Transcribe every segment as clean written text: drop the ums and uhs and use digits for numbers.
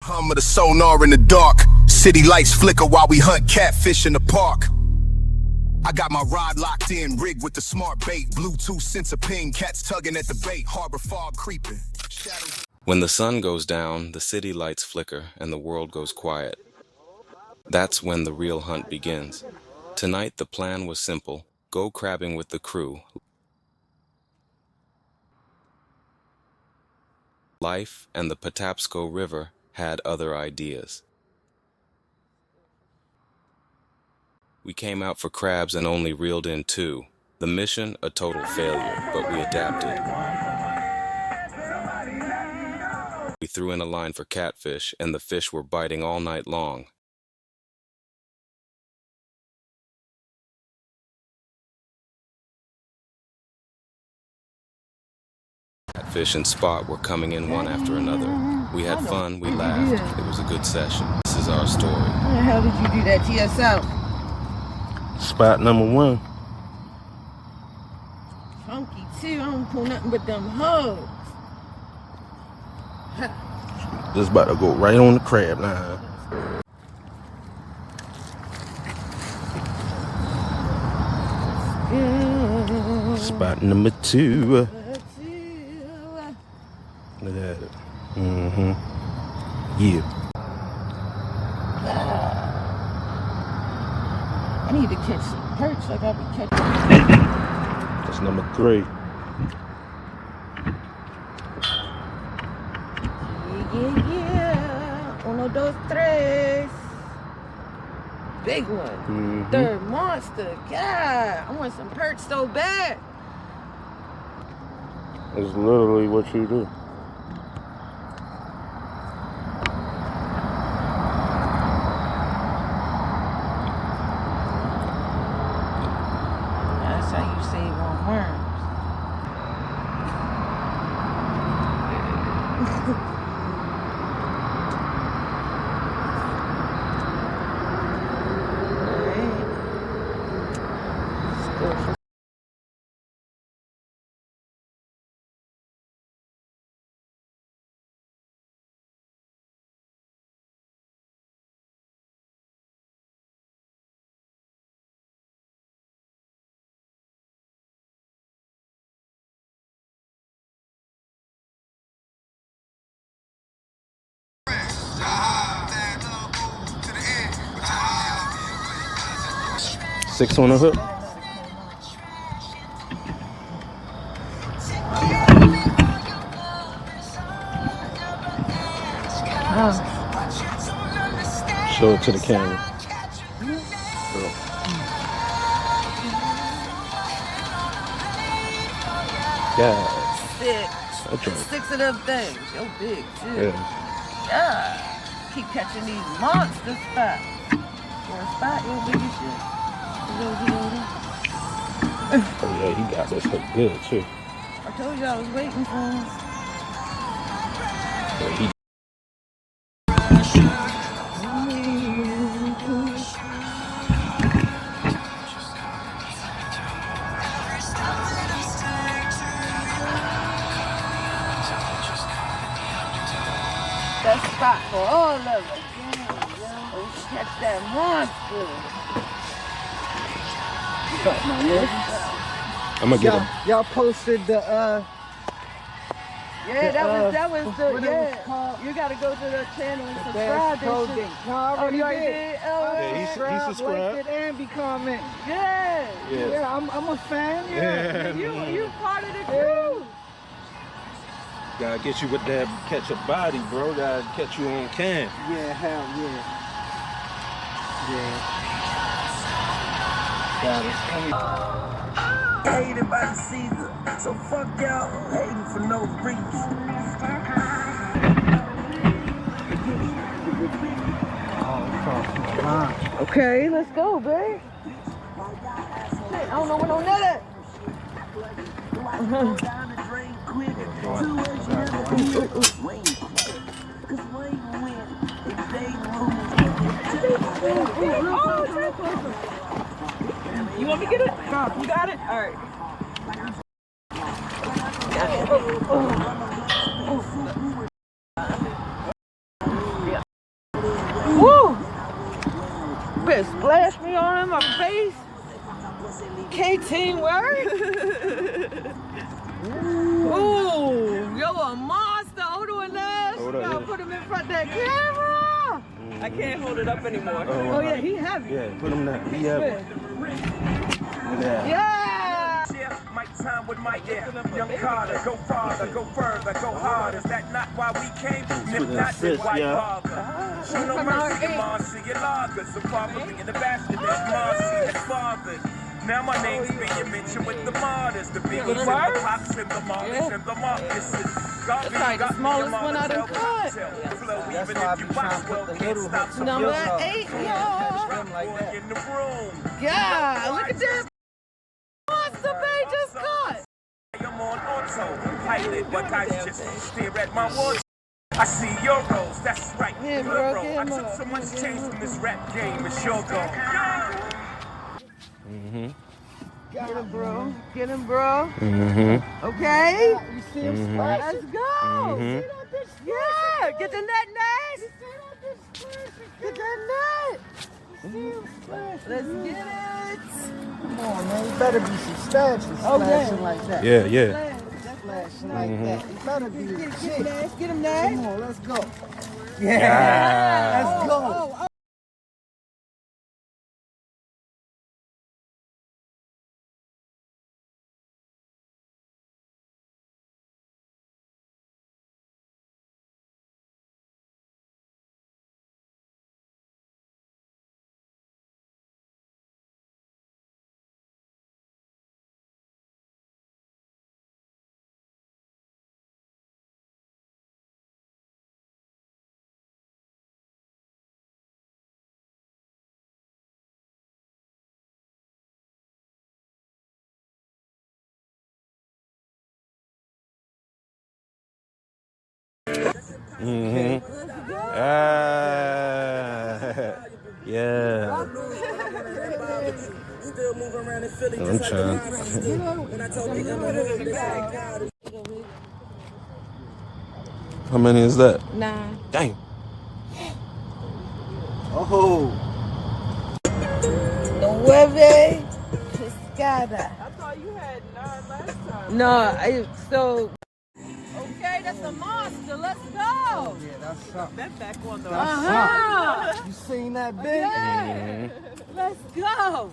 Hum of the sonar in the dark. City lights flicker while we hunt catfish in the park. I got my rod locked in, rigged with the smart bait. Bluetooth sensor ping, cats tugging at the bait. Harbor fog creeping. When the sun goes down, the city lights flicker and the world goes quiet. That's when the real hunt begins. Tonight the plan was simple. Go crabbing with the crew. Life and the Patapsco River had other ideas. We came out for crabs and only reeled in 2. The mission, a total failure, but we adapted. We threw in a line for catfish, and the fish were biting all night long. Catfish and spot were coming in one after another. We had fun, we laughed. It was a good session. This is our story. How the hell did you do that to yourself? Spot number 1. Funky too. I don't pull nothing but them hoes. This about to go right on the crab now. Spot number 2. Look at it. Yeah. I need to catch some perch like I be catching. That's number 3. Yeah. Uno, dos, tres. Big one. Third monster. God, I want some perch so bad. It's literally what you do. That's how you save on worms. Six on the hook. Show it to the camera. Yeah. 6 of them things. Yo, big too. Yeah. Yeah. Keep catching these monster spots. For a spot, yo, big as shit. Oh yeah, he got this hook good too. I told you I was waiting for him. Yeah, he That spot for all of us. Let's catch that monster. I'm gonna get him. Y'all posted the Yeah, that was the what it was called? You gotta go to the channel and Bass subscribe Pro and Day. shit. No, I already you already did. did? Oh, Yeah, he subscribed. Liked it and be comment. yeah. Yeah, I'm a fan. Yeah. You part of the crew. Gotta get you with that catch a body, bro. Gotta catch you on cam. Yeah, hell yeah. Hated by the Caesar, so fuck y'all hating for no reason. Okay, let's go, babe. Shit, I don't know what on that. You want me to get it? You got it? All right. Yeah, better splash me on in my face. K-teamwork. Ooh, yo, a monster. Hold on, Nash. You gotta put him in front of that camera. I can't hold it up anymore. Oh, yeah, he heavy. Yeah, put him down. He heavy. Yeah. Mike time with Mike, yeah. Young Carter, go farther, go further, go harder. Is that not why we came? Nip not the white father. Show no mercy, your Marcy, your lagers. So far from being the bastard that Marcy has fathered. Now my name's being mentioned with the martyrs, the biggies and the pops and the Marlins and the Marcuses. That's like the smallest one I done cut. That's why I be trying to put the little hooks Number 8, y'all. in the room. God, look at that monster they just caught. I'm on autopilot, but I just stare at my watch. I see your roles, that's right. Yeah, bro, I took so much change from this rap game, it's your goal. Get him, bro. Get him, bro. Okay. You see him splash? Let's go. Yeah, get the net, Nash. Get that net. Let's get it. Come on, man. You better be some stashes splashing like that. Yeah. Splashing like that. You better be Get him, legit. Nash. Get him, Nash. Come on, let's go. Yeah. Let's go. Yeah. I'm trying. How many is that? 9. Dang. Oh. 9 pescada. I thought you had 9 last time. No, so. Okay, that's a monster. Let's go. Yeah, that's something. That back on the You seen that big? Yeah. Let's go.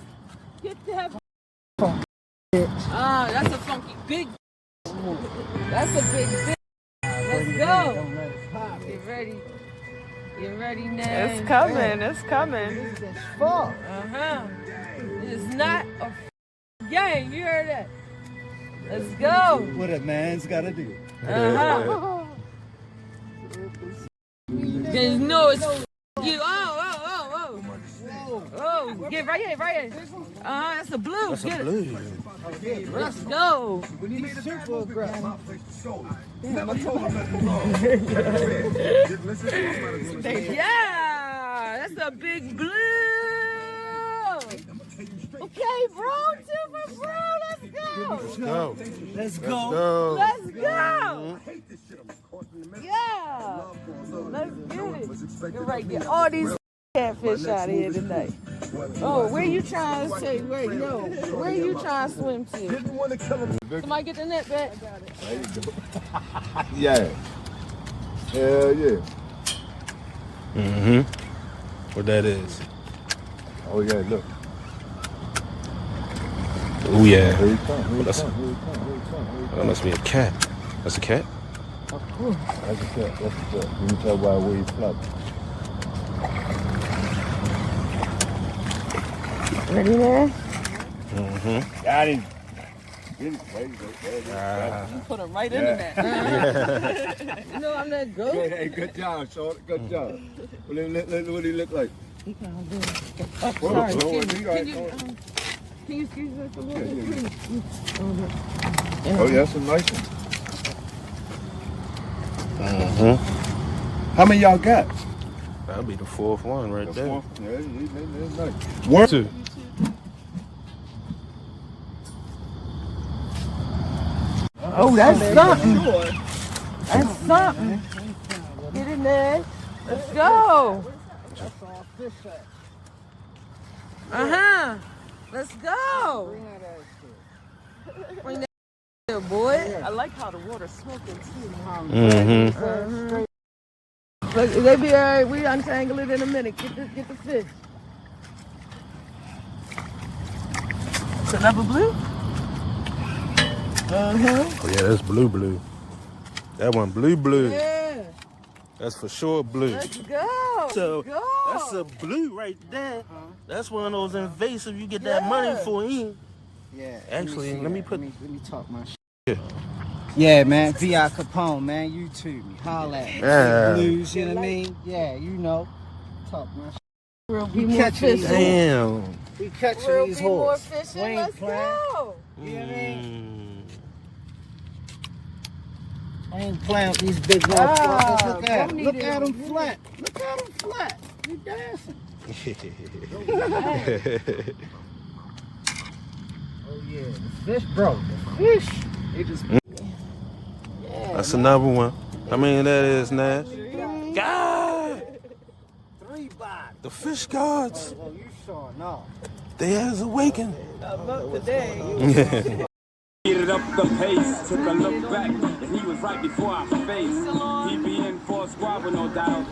Get that. That's a funky big. That's a big. Let's go. Get ready. Get ready now. It's coming. It's coming. It's fuck. It's not a game. You heard that? Let's go. What a man's gotta do. There's no it's you. Oh, get right here, right here. That's a blue. That's Get a blue. it. Let's go. He's super aggressive. Yeah, that's a big blue. Okay, bro, Timber, bro, let's go. Let's go. Let's go. Yeah. Let's get it. You're right, get all these catfish out of here tonight. Oh, where you trying to say? Where you trying to swim to? Somebody get the net back. Yeah. Hell yeah. What that is? Oh yeah, look. Oh yeah. Here he come. Here he That's- come. Here he come. Here he come. Here he That must be a cat. That's a cat? That's a cat. That's a cat. You can tell by where he flopped. Ready there? Got him. You put him right in the net. You know I'm that goat. Hey, good job, Short. Good job. What do he look like? He can't do it. Sorry. Can you excuse us a little bit, please? Oh, yeah, that's a nice one. How many y'all got? That'll be the fourth one right there. Yeah, that's nice. One, two. Oh, that's something. That's something. Get in there. Let's go. That's all fish at. Let's go. Bring that here, boy. I like how the water's smoking too. Look, they be all right. We untangle it in a minute. Get the fish. It's another blue? Oh yeah, that's blue. That one blue. Yeah. That's for sure blue. Let's go. So Go. that's a blue right there. That's one of those invasive you get that money for in. Yeah. Actually, let me talk my shit. Yeah. Yeah, man. V.I. Capone, man. YouTube me. Holla at me. Blues, you know what I mean? Yeah, you know. Talk my shit. We catching these horses. Damn. We catching these horses. Let's go. You know what I mean? I ain't playing with these big motherfuckers. Look at them. Look at them flat. Look at them flat. You dancing. Oh yeah, the fish, bro. The fish. They just. That's another one. I mean, that is Nash. God! 3 bodies. The fish gods. Oh, you sure no. They has awakened. Speeded up the pace, took a look back, and he was right before our face. He be in for a squabble, no doubt.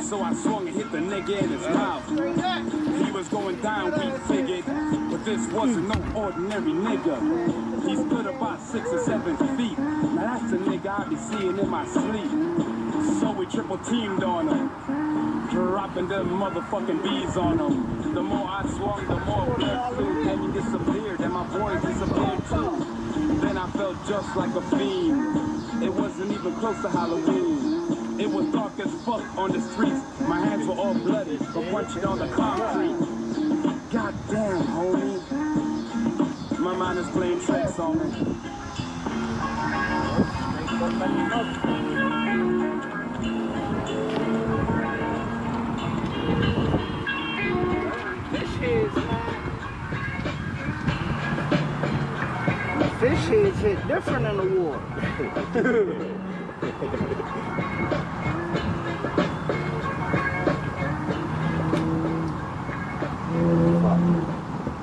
So I swung and hit the nigga in his mouth. He was going down, we figured, but this wasn't no ordinary nigga. He stood about 6 or 7 feet. Now that's the nigga I be seeing in my sleep. So we triple teamed on him, dropping them motherfucking bees on him. The more I swung, the more blood flew, and he disappeared, and my boys disappeared too. Then I felt just like a fiend. It wasn't even close to Halloween. It was dark as fuck on the streets. My hands were all bloody from punching on the concrete. God damn, homie. My mind is playing tricks on me. Fish heads, man. Fish heads hit different in the water.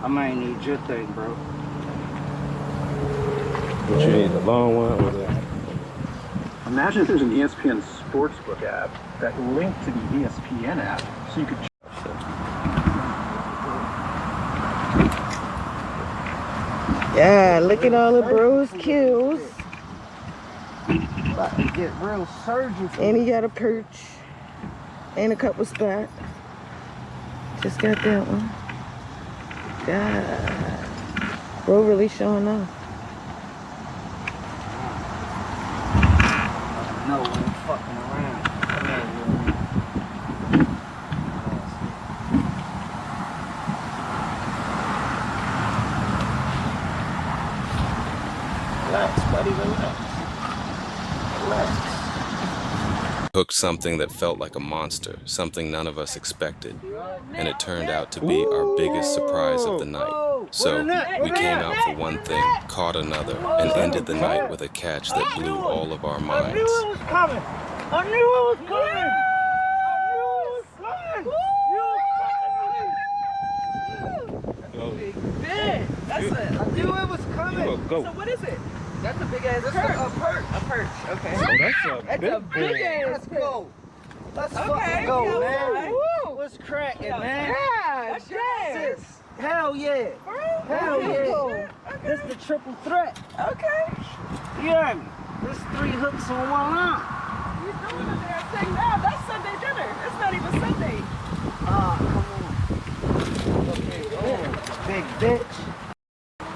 I might need your thing, bro. What you need, the long one or the... Imagine if there's an ESPN Sportsbook app that linked to the ESPN app, so you could. Yeah, look at all the bros kills. About to get real surgical. And he got a perch. And a couple spot. Just got that one. God. Bro really showing off. No, we ain't fucking around. Relax, buddy, relax. Hooked something that felt like a monster, something none of us expected, and it turned out to be our biggest surprise of the night. So we came out for one thing, caught another, and ended the night with a catch that blew all of our minds. I knew it was coming. I knew it was coming. That's it. I knew it was coming. Go. So what is it? That's a big ass perch. A perch. Okay. Oh, That's a big ass Let's go. Let's Okay, fucking go, yeah, man. woo. What's cracking, man? Yeah, shit. Sis, hell yeah. Hell yeah. This the triple threat. Okay. You hear me? This 3 hooks on one line. You doing the damn thing now? That's Sunday dinner. It's not even Sunday. Come on. Big bitch.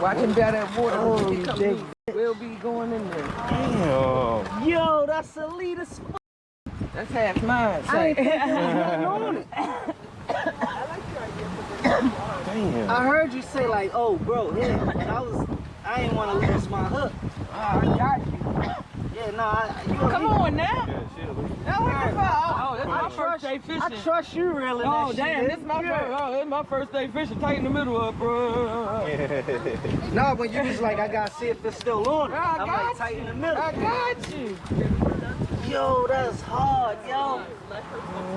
Watch him down that water. Oh, When he come big loose, we'll be going in there. Damn. Yo, that's elite as fuck. That's half mine. I ain't thinking on it. Damn. I heard you say like, oh, bro, yeah. And I ain't want to lose my hook. I got you. Yeah, no, Come on now. Now what the fuck? Oh, this I my first day fishing. I trust you real in Oh that damn, shit. this is my first day fishing. Tight in the middle of, bro. No, when you was like, I gotta see if it's still on. I'm like tight in the middle. I got you. Yo, that's hard, yo.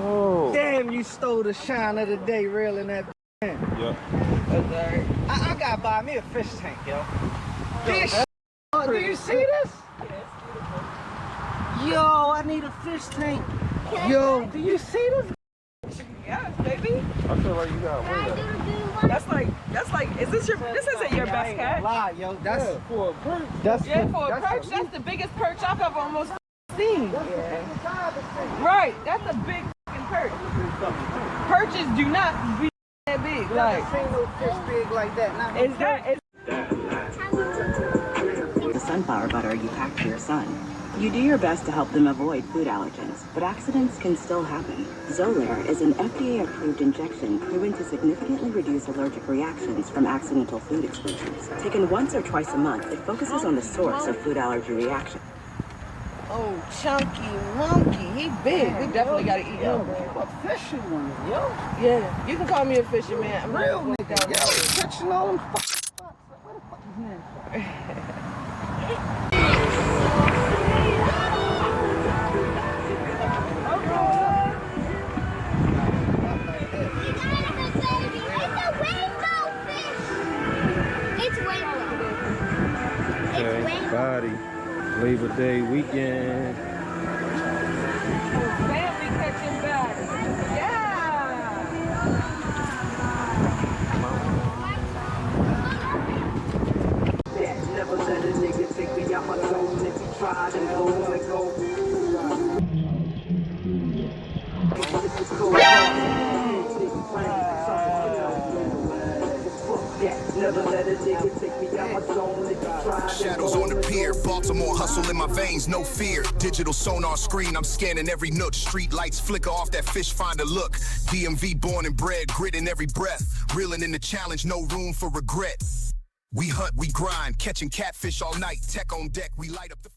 Oh. Damn, you stole the shine of the day, real in that. Yep. I gotta buy me a fish tank, yo. Fish. Oh, do you see this? Yo, I need a fish tank. Yo, do you see this? Yes, baby. I feel like you got one. That's like, this isn't your best catch? Lie, yo. That's for a perch. That's for a perch, that's the biggest perch I've ever almost seen. Right, that's a big fucking perch. Perches do not be that big. Like, I've seen no fish big like that. The sunflower butter you pack for your son. You do your best to help them avoid food allergens, but accidents can still happen. Xolair is an FDA-approved injection proven to significantly reduce allergic reactions from accidental food exposures. Taken once or twice a month, it focuses on the source of food allergy reaction. oh, chunky monkey, he big. We definitely gotta eat him. A fishing one, yo. Yeah, you can call me a fisherman. I'm Real not nigga, yo. Catching all them spots. Where the fuck is that? Body. Labor Day weekend. Family catching bodies. Yeah. Never let a nigga take me out my zone if he tried and go and go. Never let a nigga take me out my zone if he tried. Shadows on the pier, Baltimore hustle in my veins, no fear. Digital sonar screen, I'm scanning every nook. Street lights flicker off that fish finder look. DMV born and bred, grit in every breath. Reeling in the challenge, no room for regret. We hunt, we grind, catching catfish all night. Tech on deck, we light up the